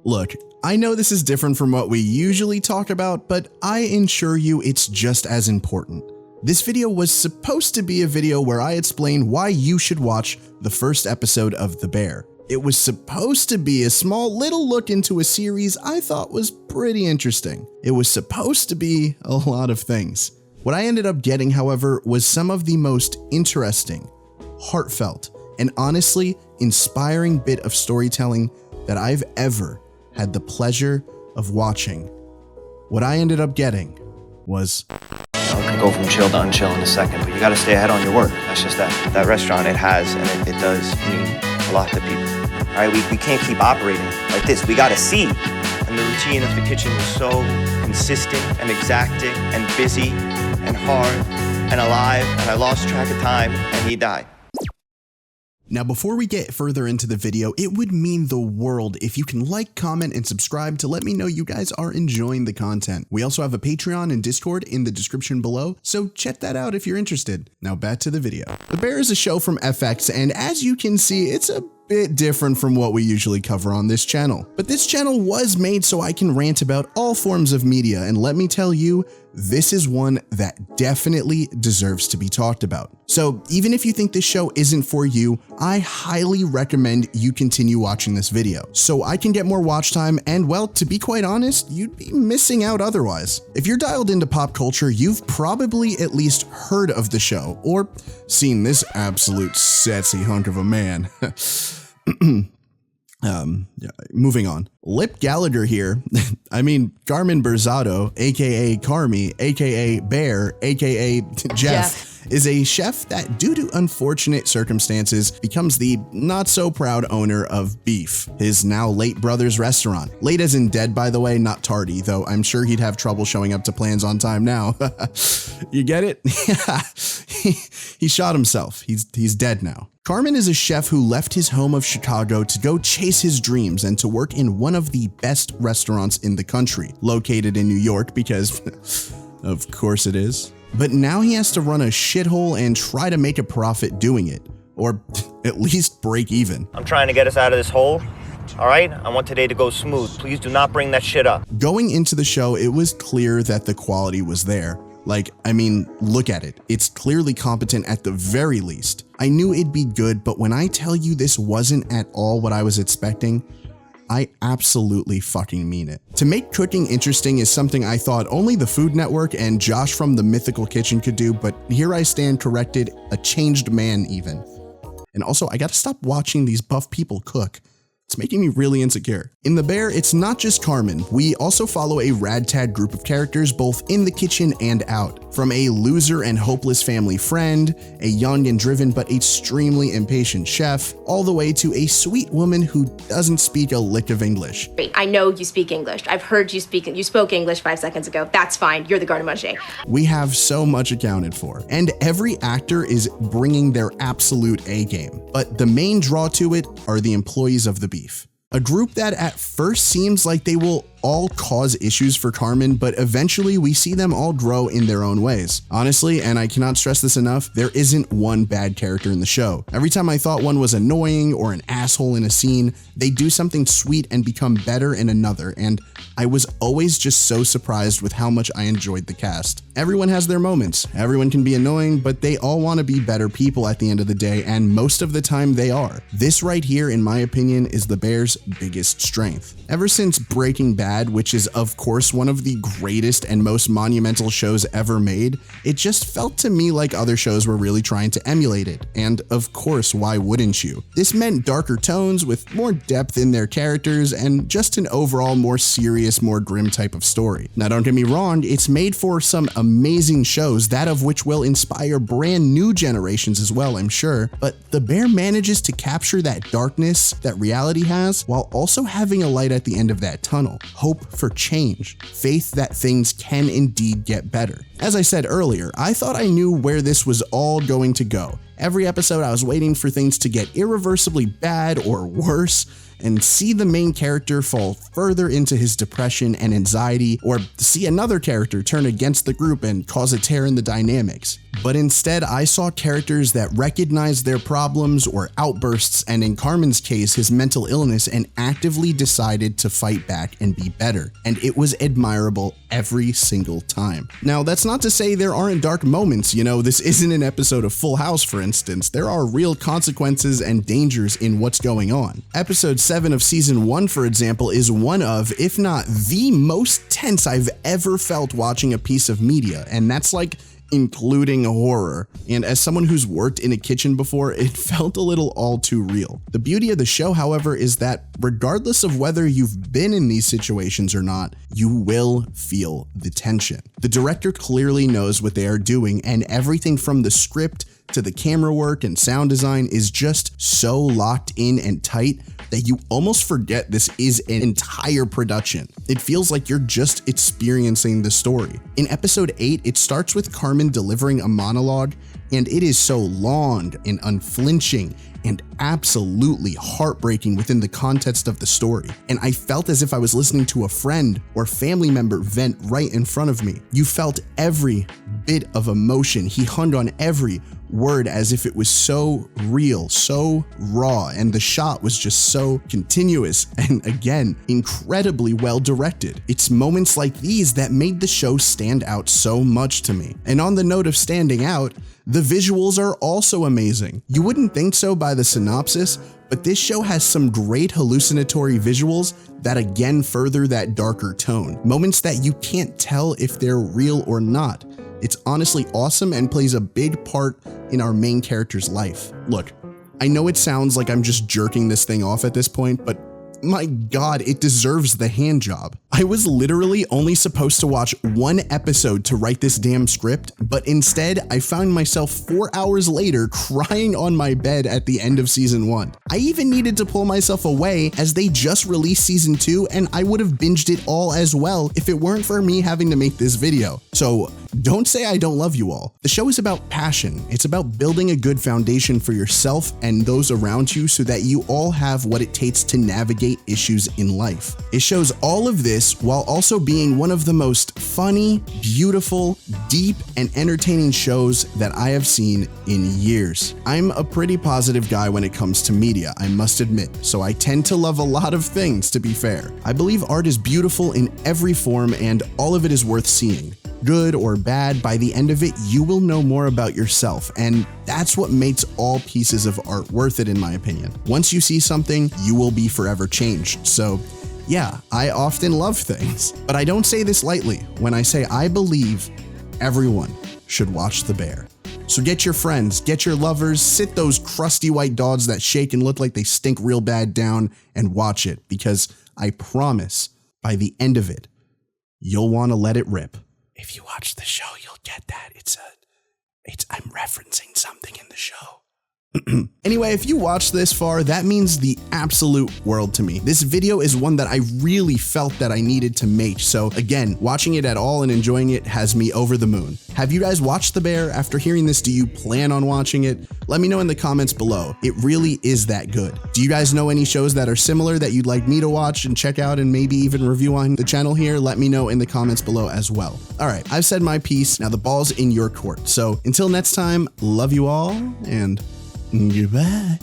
Look, I know this is different from what we usually talk about, but I assure you it's just as important. This video was supposed to be a video where I explain why you should watch the first episode of The Bear. It was supposed to be a small little look into a series I thought was pretty interesting. It was supposed to be a lot of things. What I ended up getting, however, was some of the most interesting, heartfelt, and honestly inspiring bit of storytelling that I've ever had the pleasure of watching. What I ended up getting was... You can go from chill to unchill in a second, but you gotta stay ahead on your work. That's just that restaurant, it has, and it does mean a lot to people. All right, we can't keep operating like this. We gotta see. And the routine of the kitchen was so consistent and exacting and busy and hard and alive, and I lost track of time, and he died. Now, before we get further into the video, it would mean the world if you can like, comment, and subscribe to let me know you guys are enjoying the content. We also have a Patreon and Discord in the description below, so check that out if you're interested. Now back to the video. The Bear is a show from FX, and as you can see, it's a bit different from what we usually cover on this channel. But this channel was made so I can rant about all forms of media, and let me tell you, this is one that definitely deserves to be talked about. So even if you think this show isn't for you, I highly recommend you continue watching this video so I can get more watch time, and well, to be quite honest, you'd be missing out otherwise. If you're dialed into pop culture, you've probably at least heard of the show or seen this absolute sexy hunk of a man. Moving on. Lip Gallagher here, I mean Carmen Berzatto, aka Carmy, aka Bear, aka Jeff, is a chef that, due to unfortunate circumstances, becomes the not-so-proud owner of Beef, his now late brother's restaurant. Late as in dead, by the way, not tardy, though I'm sure he'd have trouble showing up to plans on time now. You get it? He shot himself. He's dead now. Carmen is a chef who left his home of Chicago to go chase his dreams and to work in one of the best restaurants in the country, located in New York because, of course it is. But now he has to run a shithole and try to make a profit doing it, or at least break even. I'm trying to get us out of this hole. All right, I want today to go smooth. Please do not bring that shit up. Going into the show, it was clear that the quality was there. Like, I mean, look at it. It's clearly competent at the very least. I knew it'd be good, but when I tell you this wasn't at all what I was expecting, I absolutely fucking mean it. To make cooking interesting is something I thought only the Food Network and Josh from the Mythical Kitchen could do, but here I stand corrected, a changed man even. And also, I gotta stop watching these buff people cook. It's making me really insecure. In The Bear, it's not just Carmen. We also follow a ragtag group of characters both in the kitchen and out. From a loser and hopeless family friend, a young and driven but extremely impatient chef, all the way to a sweet woman who doesn't speak a lick of English. I know you speak English. I've heard you speak. You spoke English 5 seconds ago. That's fine. You're the garde manger. We have so much accounted for, and every actor is bringing their absolute A game. But the main draw to it are the employees of the Beef. A group that at first seems like they will all cause issues for Carmen, but eventually we see them all grow in their own ways. Honestly, and I cannot stress this enough, there isn't one bad character in the show. Every time I thought one was annoying or an asshole in a scene, they do something sweet and become better in another, and I was always just so surprised with how much I enjoyed the cast. Everyone has their moments. Everyone can be annoying, but they all want to be better people at the end of the day, and most of the time they are. This right here, in my opinion, is The Bear's biggest strength. Ever since Breaking Bad, which is of course one of the greatest and most monumental shows ever made, it just felt to me like other shows were really trying to emulate it. And of course, why wouldn't you? This meant darker tones with more depth in their characters and just an overall more serious, more grim type of story. Now don't get me wrong, it's made for some amazing shows, that of which will inspire brand new generations as well, I'm sure, but The Bear manages to capture that darkness that reality has while also having a light at the end of that tunnel. Hope for change, faith that things can indeed get better. As I said earlier, I thought I knew where this was all going to go. Every episode I was waiting for things to get irreversibly bad or worse, and see the main character fall further into his depression and anxiety, or see another character turn against the group and cause a tear in the dynamics. But instead, I saw characters that recognized their problems or outbursts, and in Carmen's case, his mental illness, and actively decided to fight back and be better. And it was admirable every single time. Now, that's not to say there aren't dark moments. You know, this isn't an episode of Full House, for instance. There are real consequences and dangers in what's going on. Episode 7 of season 1, for example, is one of, if not the most tense I've ever felt watching a piece of media, and that's like including horror. And as someone who's worked in a kitchen before, it felt a little all too real. The beauty of the show, however, is that regardless of whether you've been in these situations or not, you will feel the tension. The director clearly knows what they are doing, and everything from the script to the camera work and sound design is just so locked in and tight that you almost forget this is an entire production. It feels like you're just experiencing the story. In episode 8, it starts with Carmen delivering a monologue, and it is so long and unflinching and absolutely heartbreaking within the context of the story. And I felt as if I was listening to a friend or family member vent right in front of me. You felt every bit of emotion. He hung on every word as if it was so real, so raw, and the shot was just so continuous and, again, incredibly well directed. It's moments like these that made the show stand out so much to me. And on the note of standing out, the visuals are also amazing. You wouldn't think so by the synopsis, but this show has some great hallucinatory visuals that again further that darker tone. Moments that you can't tell if they're real or not. It's honestly awesome and plays a big part in our main character's life. Look, I know it sounds like I'm just jerking this thing off at this point, but my God, it deserves the hand job. I was literally only supposed to watch one episode to write this damn script, but instead I found myself 4 hours later crying on my bed at the end of season 1. I even needed to pull myself away as they just released season 2, and I would have binged it all as well if it weren't for me having to make this video. So don't say I don't love you all. The show is about passion. It's about building a good foundation for yourself and those around you so that you all have what it takes to navigate issues in life. It shows all of this while also being one of the most funny, beautiful, deep, and entertaining shows that I have seen in years. I'm a pretty positive guy when it comes to media, I must admit, so I tend to love a lot of things, to be fair. I believe art is beautiful in every form and all of it is worth seeing. Good or bad, by the end of it, you will know more about yourself, and that's what makes all pieces of art worth it, in my opinion. Once you see something, you will be forever changed. So yeah, I often love things, but I don't say this lightly when I say I believe everyone should watch The Bear. So get your friends, get your lovers, sit those crusty white dogs that shake and look like they stink real bad down and watch it, because I promise by the end of it, you'll want to let it rip. If you watch the show, you'll get that. I'm referencing something in the show. Anyway, if you watched this far, that means the absolute world to me. This video is one that I really felt that I needed to make. So again, watching it at all and enjoying it has me over the moon. Have you guys watched The Bear? After hearing this, do you plan on watching it? Let me know in the comments below. It really is that good. Do you guys know any shows that are similar that you'd like me to watch and check out and maybe even review on the channel here? Let me know in the comments below as well. All right, I've said my piece. Now the ball's in your court. So until next time, love you all and goodbye.